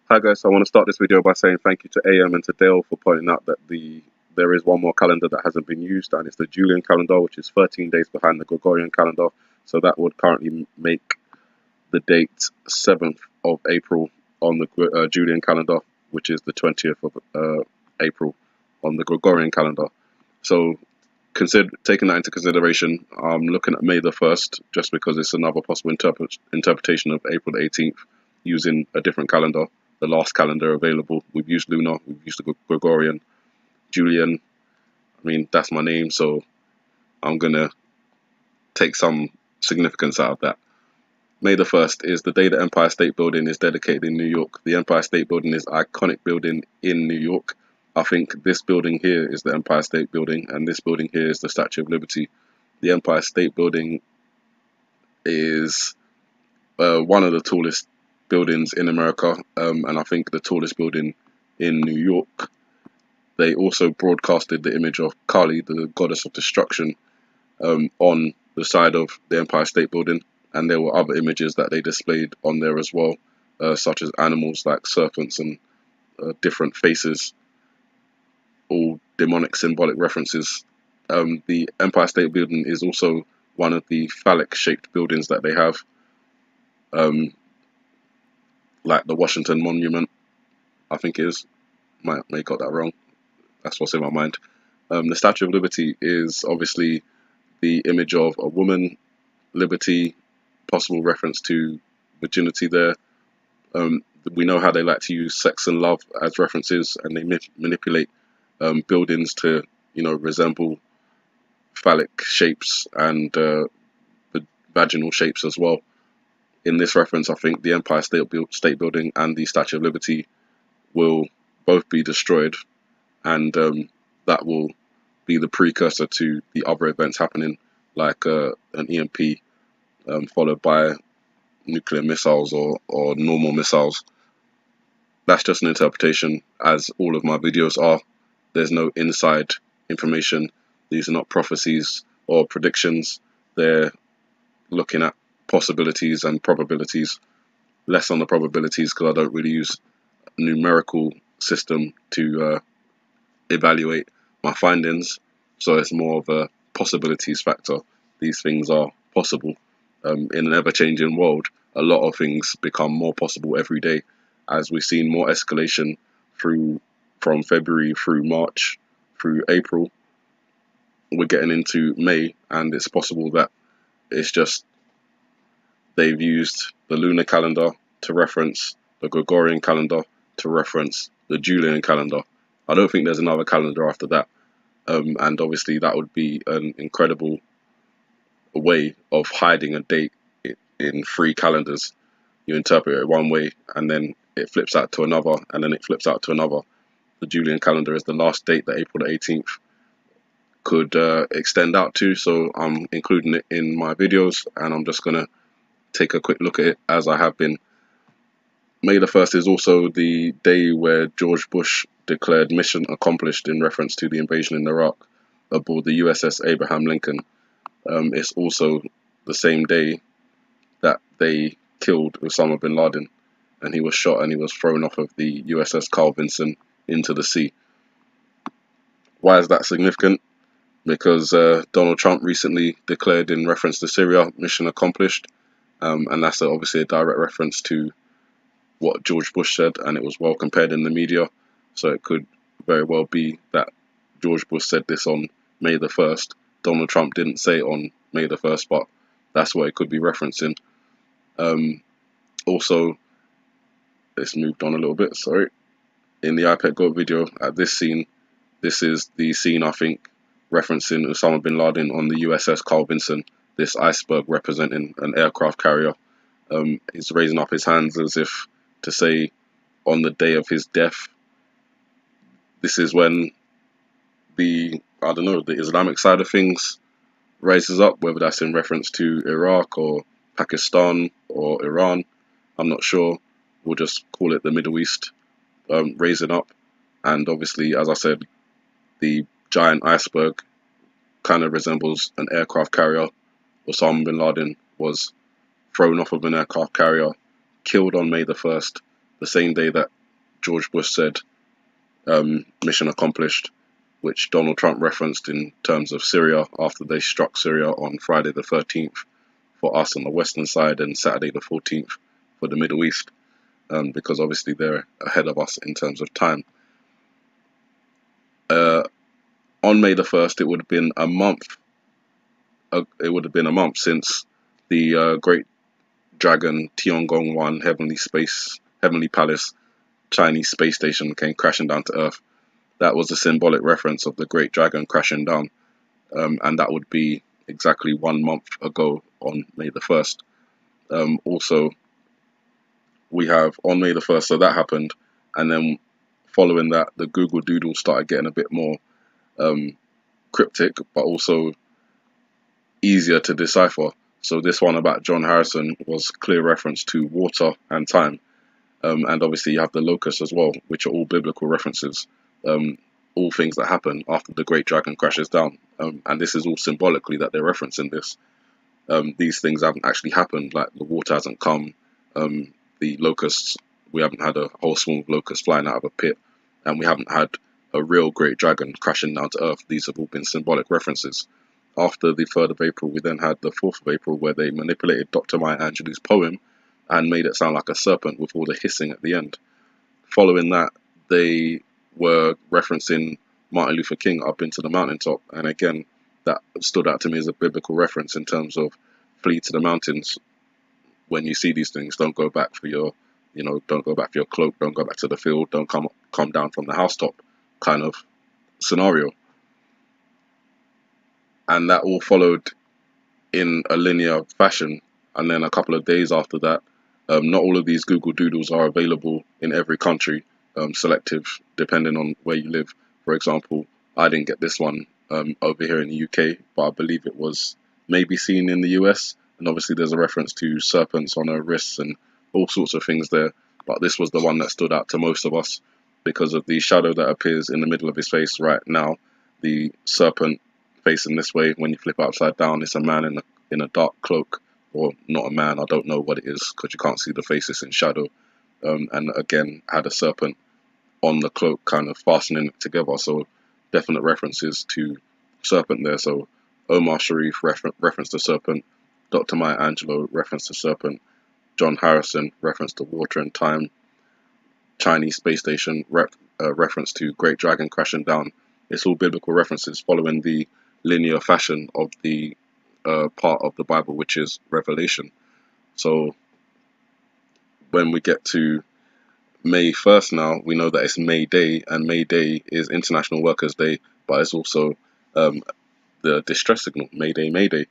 Hi guys, I want to start this video by saying thank you to AM and to Dale for pointing out that there is one more calendar that hasn't been used, and it's the Julian calendar, which is 13 days behind the Gregorian calendar. So that would currently make the date 7th of April on the Julian calendar, which is the 20th of April on the Gregorian calendar. So taking that into consideration, I'm looking at May the 1st, just because it's another possible interpretation of April the 18th using a different calendar, the last calendar available. We've used Lunar, we've used the Gregorian. Julian, I mean, that's my name, so I'm going to take some significance out of that. May the 1st is the day the Empire State Building is dedicated in New York. The Empire State Building is an iconic building in New York. I think this building here is the Empire State Building, and this building here is the Statue of Liberty. The Empire State Building is one of the tallest buildings in America, and I think the tallest building in New York. They also broadcasted the image of Kali, the goddess of destruction, on the side of the Empire State Building, and there were other images that they displayed on there as well, such as animals like serpents and different faces, all demonic symbolic references. The Empire State Building is also one of the phallic-shaped buildings that they have, like the Washington Monument, I think it is. May have got that wrong. That's what's in my mind. The Statue of Liberty is obviously the image of a woman, liberty, possible reference to virginity there. We know how they like to use sex and love as references, and they manipulate buildings to, resemble phallic shapes and vaginal shapes as well. In this reference, I think the Empire State Building and the Statue of Liberty will both be destroyed, and that will be the precursor to the other events happening, like an EMP followed by nuclear missiles or normal missiles. That's just an interpretation, as all of my videos are. There's no inside information. These are not prophecies or predictions. They're looking at possibilities and probabilities, less on the probabilities because I don't really use a numerical system to evaluate my findings, so it's more of a possibilities factor. These things are possible. In an ever-changing world, a lot of things become more possible every day, as we've seen more escalation from February through March through April. We're getting into May, and it's possible that it's just they've used the lunar calendar to reference the Gregorian calendar to reference the Julian calendar. I don't think there's another calendar after that, and obviously that would be an incredible way of hiding a date in three calendars. You interpret it one way, and then it flips out to another, and then it flips out to another. The Julian calendar is the last date that April the 18th could extend out to, so I'm including it in my videos, and I'm just going to take a quick look at it as I have been. May the 1st is also the day where George Bush declared mission accomplished in reference to the invasion in Iraq aboard the USS Abraham Lincoln. It's also the same day that they killed Osama bin Laden, and he was shot and he was thrown off of the USS Carl Vinson into the sea. Why is that significant? Because Donald Trump recently declared in reference to Syria, mission accomplished, and that's obviously a direct reference to what George Bush said, and it was well compared in the media, so it could very well be that George Bush said this on May the 1st. Donald Trump didn't say it on May the 1st, but that's what it could be referencing. Also, let's move on a little bit, sorry. In the iPad Go video, at this scene, this is the scene, I think, referencing Osama bin Laden on the USS Carl Vinson, this iceberg representing an aircraft carrier. He's raising up his hands as if to say, on the day of his death. This is when the Islamic side of things rises up, whether that's in reference to Iraq or Pakistan or Iran, I'm not sure. We'll just call it the Middle East raising up. And obviously, as I said, the giant iceberg kind of resembles an aircraft carrier. Osama bin Laden was thrown off of an aircraft carrier, killed on May the 1st, the same day that George Bush said mission accomplished, which Donald Trump referenced in terms of Syria after they struck Syria on Friday the 13th for us on the western side and Saturday the 14th for the Middle East, because obviously they're ahead of us in terms of time. On May the 1st, it would have been a month. Since the Great Dragon Tiangong-1 Heavenly Palace Chinese space station came crashing down to Earth. That was a symbolic reference of the Great Dragon crashing down, and that would be exactly 1 month ago on May the 1st. Also, we have on May the 1st, so that happened, and then following that, the Google Doodle started getting a bit more cryptic, but also easier to decipher. So this one about John Harrison was clear reference to water and time, and obviously you have the locusts as well, which are all biblical references, all things that happen after the Great Dragon crashes down, and this is all symbolically that they're referencing this. These things haven't actually happened, like the water hasn't come, the locusts, we haven't had a whole swarm of locusts flying out of a pit, and we haven't had a real Great Dragon crashing down to Earth. These have all been symbolic references. After the 3rd of April, we then had the 4th of April, where they manipulated Dr. Maya Angelou's poem and made it sound like a serpent with all the hissing at the end. Following that, they were referencing Martin Luther King up into the mountaintop, and again, that stood out to me as a biblical reference in terms of flee to the mountains. When you see these things, don't go back for your, don't go back for your cloak, don't go back to the field, don't come down from the housetop kind of scenario. And that all followed in a linear fashion. And then a couple of days after that, not all of these Google Doodles are available in every country, selective depending on where you live. For example, I didn't get this one over here in the UK, but I believe it was maybe seen in the US. And obviously there's a reference to serpents on her wrists and all sorts of things there. But this was the one that stood out to most of us because of the shadow that appears in the middle of his face right now. The serpent facing this way, when you flip upside down, it's a man in a dark cloak, or not a man, I don't know what it is because you can't see the face, it's in shadow, and again had a serpent on the cloak kind of fastening it together, so definite references to serpent there. So Omar Sharif reference to serpent, Dr. Maya Angelou reference to serpent, John Harrison reference to water and time, Chinese space station reference to Great Dragon crashing down. It's all biblical references following the linear fashion of the part of the Bible, which is Revelation. So when we get to May 1st now, we know that it's May Day, and May Day is International Workers' Day, but it's also the distress signal, Mayday Mayday.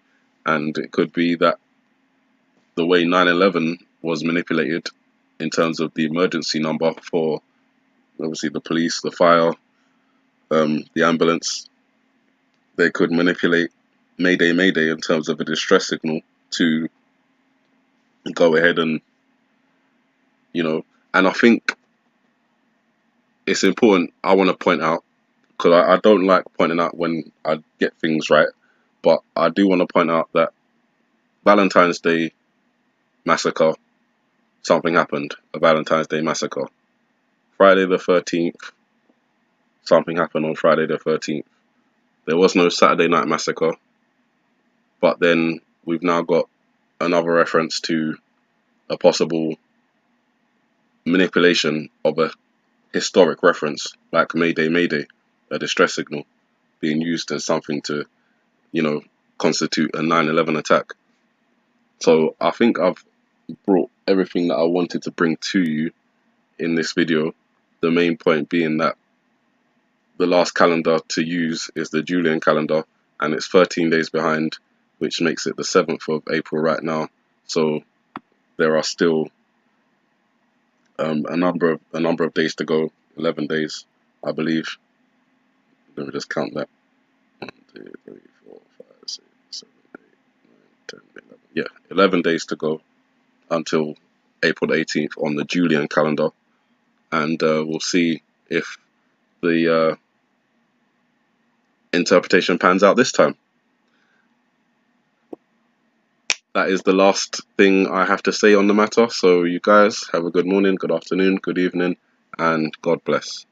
And it could be that the way 9/11 was manipulated in terms of the emergency number for obviously the police, the fire, the ambulance, they could manipulate Mayday Mayday in terms of a distress signal to go ahead and, and I think it's important, I want to point out, because I don't like pointing out when I get things right, but I do want to point out that Valentine's Day massacre, something happened, a Valentine's Day massacre. Friday the 13th, something happened on Friday the 13th. There was no Saturday night massacre, but then we've now got another reference to a possible manipulation of a historic reference like Mayday Mayday, a distress signal being used as something to, constitute a 9/11 attack. So I think I've brought everything that I wanted to bring to you in this video. The main point being that the last calendar to use is the Julian calendar, and it's 13 days behind, which makes it the 7th of April right now. So there are still a number of days to go, 11 days, I believe. Let me just count that. 1, 2, 3, 4, 5, 6, 7, 8, 9, 10, 11. Yeah, 11 days to go until April the 18th on the Julian calendar, and we'll see if the interpretation pans out this time. that is the last thing I have to say on the matter. So you guys have a good morning, good afternoon, good evening, and God bless.